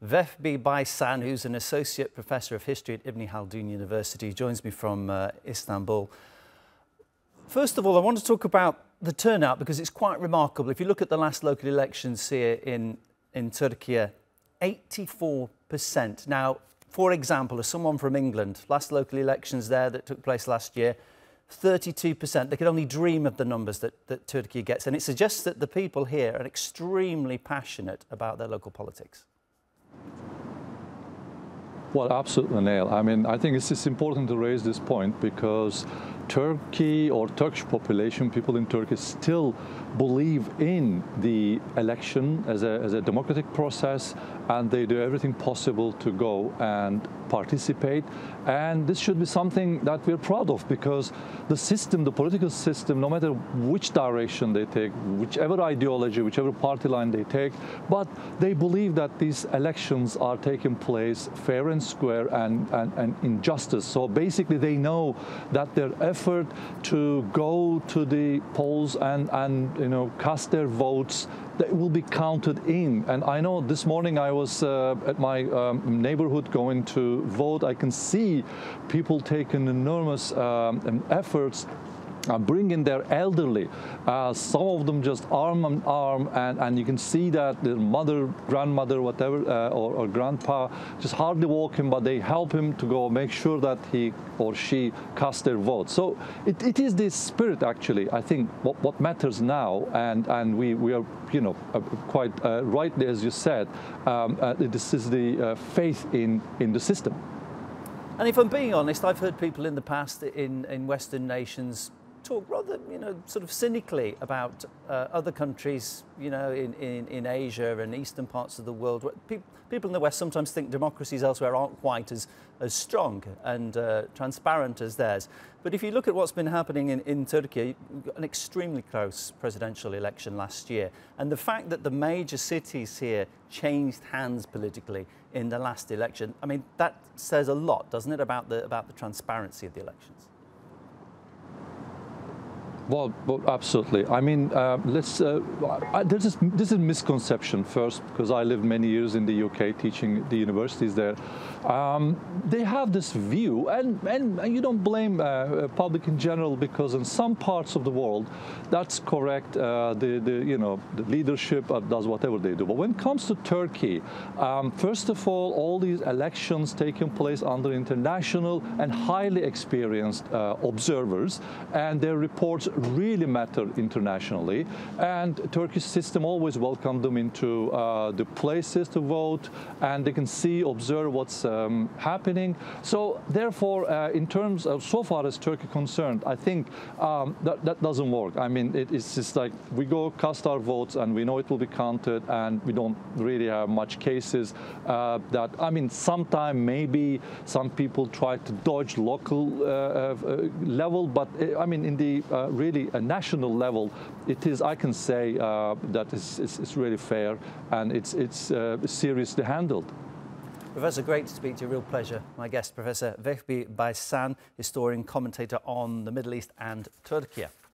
Vehbi Baysan, who's an Associate Professor of History at Haldun University, joins me from Istanbul. First of all, I want to talk about the turnout because it's quite remarkable. If you look at the last local elections here in Turkey, 84%. Now, for example, as someone from England, last local elections there that took place last year, 32%. They could only dream of the numbers that Turkey gets. And it suggests that the people here are extremely passionate about their local politics. Well, absolutely, Neil. I mean, I think it's important to raise this point because Turkey or Turkish population, people in Turkey still believe in the election as a democratic process, and they do everything possible to go and participate. And this should be something that we're proud of because the system, the political system, no matter which direction they take, whichever ideology, whichever party line they take, but they believe that these elections are taking place fair and square and in justice. So basically they know that their effort to go to the polls and cast their votes, that will be counted in. And I know this morning I was at my neighborhood going to vote. I can see people taking enormous efforts bringing their elderly, some of them just arm in arm, and you can see that their mother, grandmother, whatever, or grandpa just hardly walking, but they help him to go make sure that he or she casts their vote. So it is this spirit, actually, I think, what matters now, and we are, quite rightly, as you said, this is the faith in the system. And if I'm being honest, I've heard people in the past in Western nations talk rather, sort of cynically about other countries, in Asia and eastern parts of the world. People in the West sometimes think democracies elsewhere aren't quite as strong and transparent as theirs. But if you look at what's been happening in Turkey, you've got an extremely close presidential election last year. And the fact that the major cities here changed hands politically in the last election, I mean, that says a lot, doesn't it, about the transparency of the elections? Well, absolutely. I mean, this is a misconception first, because I lived many years in the UK teaching the universities there. They have this view, and you don't blame public in general, because in some parts of the world, that's correct. The leadership does whatever they do. But when it comes to Turkey, first of all these elections taking place under international and highly experienced observers, and their reports really matter internationally, and Turkish system always welcomed them into the places to vote, and they can see, observe what's happening. So therefore, in terms of so far as Turkey concerned, I think that doesn't work. I mean, it's just like we go cast our votes and we know it will be counted, and we don't really have much cases that, I mean, sometime maybe some people try to dodge local level, but I mean, in the really a national level, it is, I can say, that it's really fair, and it's seriously handled. Professor, great to speak to you. Real pleasure. My guest, Professor Vehbi Baysan, historian, commentator on the Middle East and Turkey.